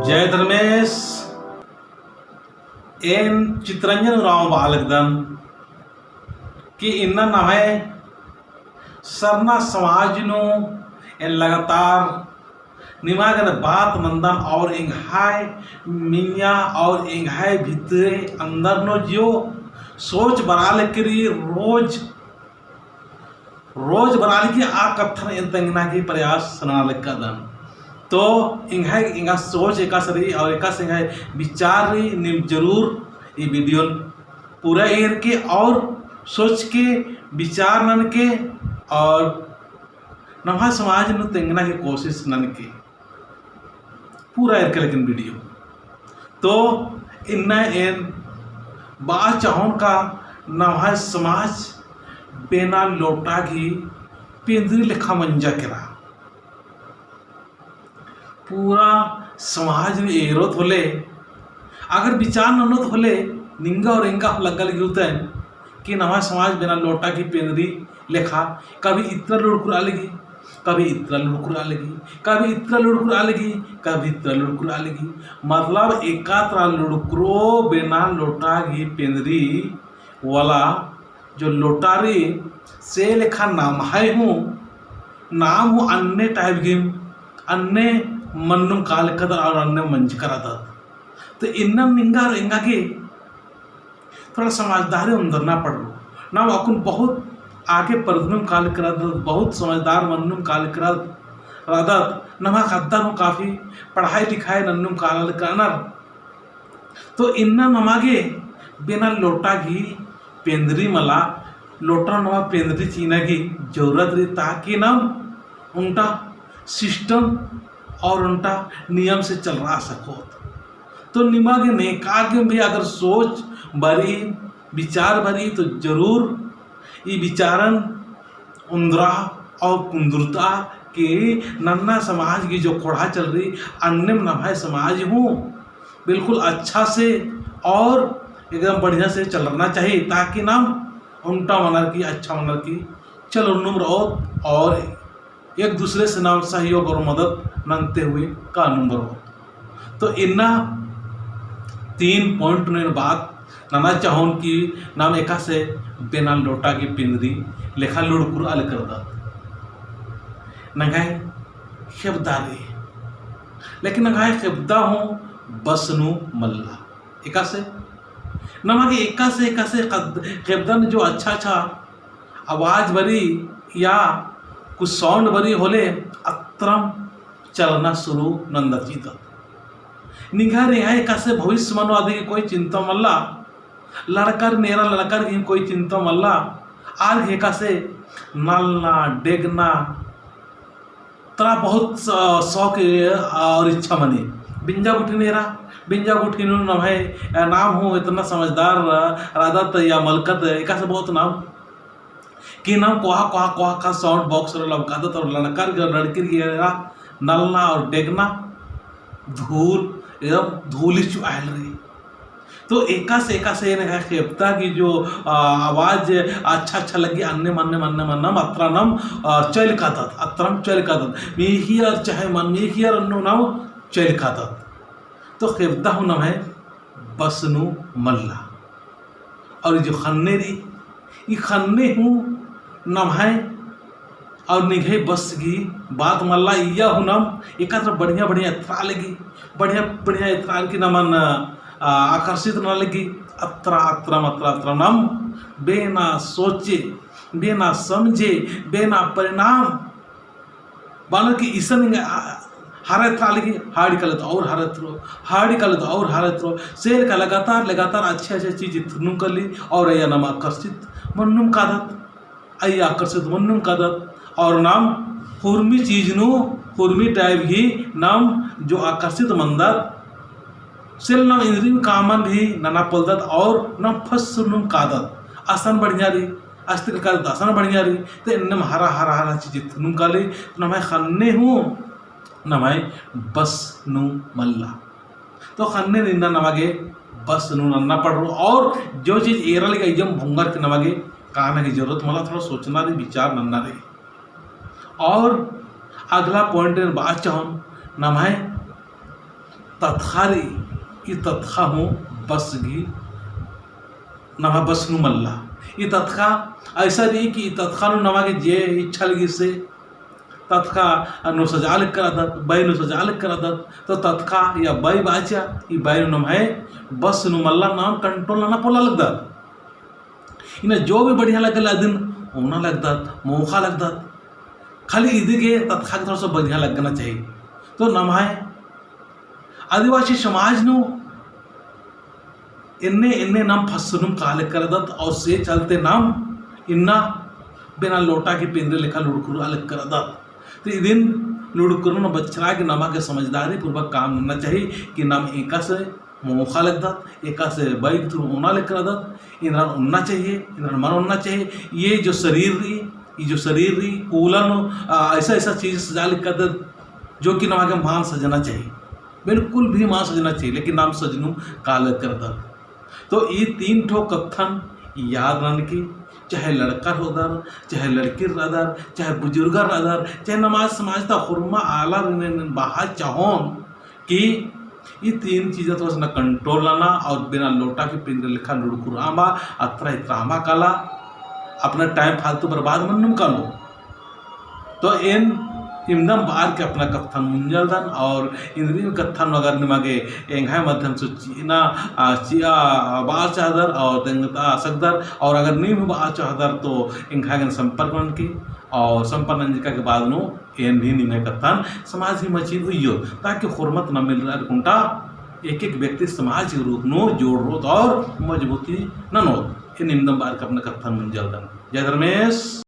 जय धर्मेश एन चितरंजन राव बालकदन कि इन्ना नवे सरना समाज नु एन लगातार निमागन बात नंदन और इंघाय मिया और इंघाय भितरे अंदर नो जो सोच बनाले करी रोज बनाले की आ कथन एंतना की प्रयास सनाले कदन तो इंगा सोच एका सरी और एका से विचार रही निम जरूर ये वीडियो पूरा एर के और सोच के विचार नन के और नवा समाज नु तेंगना की कोशिश नन के पूरा एर के लेकिन वीडियो तो इन्ना एन बात चाहूं का नवा समाज बेना लोटा की पेंद्री लेखा मंजा करा पूरा समाज में एरोत होले अगर विचार ननोत होले निंगा और इंगा लगल गिरते कि नवा समाज बिना लोटा की पेंदरी लेखा कभी इतना लुड़कुरा लेगी कभी इतना लुड़कुरा लेगी कभी इतना लुड़कुरा लेगी कभी इतना लुड़कुरा लेगी मतलब एकात्रा लुड़कुरो बिना लोटा की पेंदरी वाला जो लोटारी से लेखा नाम है हूँ नाम हूँ अन्य टाइप गेम अन्य मन्नुम काल कदर और अन्य मंच करा था तो इन्ना मिंगा और इंगा के थोड़ा समझदारी अंदर ना पड़ लो ना अकुन बहुत आगे परदनुम काल करा बहुत समझदार मन्नुम काल करा रादत नमा खद्दा नो काफ़ी पढ़ाई लिखाई नन्नुम काल करना तो इन्ना नमागे बिना लोटा की पेंदरी मला लोटा नवा पेंदरी चीना की जरूरत रही ताकि ना उनका सिस्टम और उनका नियम से चल रहा सको तो निमागे नेकागे भी अगर सोच भरी विचार भरी तो जरूर ये विचारन उंदरा और कुंदरता के नन्ना समाज की जो खोड़ा चल रही अन्य नभाए समाज हूँ बिल्कुल अच्छा से और एकदम बढ़िया से चलना चाहिए ताकि नाम उनका मनर की अच्छा मनर की चलो नम्र और एक दूसरे से नाम सहयोग और मदद मांगते हुए का नंबर हो तो इन्ना 3 पॉइंट ने बात नाना चाहून की नाम एका से बिना लोटा की पिंदरी लेखा लुड़कुर अल कर दा नगाए खेबदारी लेकिन नगाए खेबदा हूँ बसनु मल्ला एका से नमा के एका से खेबदा ने जो अच्छा आवाज भरी या कुछ साउंड भरी होले अत्रम चलना शुरू नंदचित निघा रिहाय कसे भविष्य मनो आदि कोई चिंता मल्ला लड़कर नेरा लड़कर की कोई चिंता मल्ला आर हे कसे नलना डेगना तरा बहुत शौक और इच्छा मनी बिंजा गुठी नेरा बिंजा गुठी न है नाम हो इतना समझदार रादत या मलकत एका से बहुत नाम कि नाम कोहा का साउंड बॉक्स और लमकादत और लड़कर लड़की नलना और डेगना धूल एकदम धूली चुआल रही तो एका से खेपता की जो आवाज अच्छा लगी अन्य मन्नम अत्रनम चल कादत अत्रम चल कादत मीहियर चाहे मन मीहियर अन्नो नाम चल कादत तो खेपता हूँ नाम है बसनु मल्ला और जो खन्ने रही ये खन्ने हूँ नाम है और निघे बस की बात मल्ला इया हुनम एक बढ़िया इतना लगी बढ़िया इतना की नमन आकर्षित न लगी अत्र नम बेना सोचे बेना समझे बेना परिणाम बानर की ईसन हारत लगी हाड़ी कल और हारत रो सेल का लगातार अच्छे चीज इतनु कर ली और यह नम आकर्षित मन्नुम कादत आई आकर्षित मन्नुम कादत और नाम हुर्मी चीज नु हुर्मी टाइप ही नाम जो आकर्षित मंदर सेल नाम इंद्री कामन भी नाना पलदत और नाम फसनुम कादत आसन बढ़िया रही अस्तिक कादत आसन बढ़िया रही तो इनम हरा चीज इतनुम काले तो नमाय खन्ने हूँ नमाय बस नु मल्ला तो खन्ने निन्ना नमागे बस नु नन्ना पड़ रो और जो चीज एरा लगे एकदम भूंगर के नमागे कहना की जरूरत मला थोड़ा सोचना रही विचार नन्ना रही और अगला पॉइंट बात चाहूँ नाम है तत्खारी ಈ ತತ್ಖಾ ಹೂँ बसगी नवा बसनु मल्ला ये तत्खा ऐसा नहीं कि तत्खा नवा के जे इच्छा लगी से तत्खा नु सजाल करा दत बाई नु सजाल करा दत तो तत्खा या बाई बाचा ये बाई नु नम है बस नु मल्ला नाम कंट्रोल ना पोला लग दत इन्हें जो भी बढ़िया लगल दिन होना लग दत मौका लग दत खाली इधर के तत्खा की तरफ से बढ़िया लगना चाहिए तो नम है आदिवासी समाज नु इन्ने इन्ने नाम फसनुम काले करदत और से चलते नाम इन्ना बिना लोटा के पिंडे लेखा लुड़कुरु अलग करदत तो इदिन लुड़कुरु न बच्चा के नमा के समझदारी पूर्वक काम करना चाहिए कि नाम एका से मौका लग दत एका से बाइक थ्रू ओना ले करदत इनरान उन्ना चाहिए इनरान मन उन्ना चाहिए ये जो शरीर रही कूलन ऐसा ऐसा चीज़ सजा लिख कर जो कि नमा के मान सजना चाहिए बिल्कुल भी मां सजना चाहिए लेकिन नाम सजनू काल कर दत तो ये 3 ठो कथन याद रन की चाहे लड़का रोदर चाहे लड़की रदर चाहे बुजुर्ग रदर चाहे नमाज समाज ता हुरमा आला बाहर चाहोन कि ये 3 चीज़ें तो न कंट्रोल लाना और बिना लोटा के पिंड लिखा लुड़कुरामा अत्र इत्रामा काला अपना टाइम फालतू बर्बाद मन्नुम का लो तो इन इमदम बार के अपना कथन मुंजलदन और इंद्रिय कथन वगैरह निमागे एंघाय माध्यम से चीना चिया बार चादर और देंगता सकदर और अगर नहीं भी बार चादर तो एंघाय संपर्क की और संपर्क के बाद नो एन भी निमे कथन समाज की मचीन हुई हो ताकि हुर्मत न मिल रहा कुंटा एक एक व्यक्ति समाज के रूप नो जोड़ रोत और मजबूती न नो इन इमदम बार का अपना कथन मुंजलदन जय धर्मेश।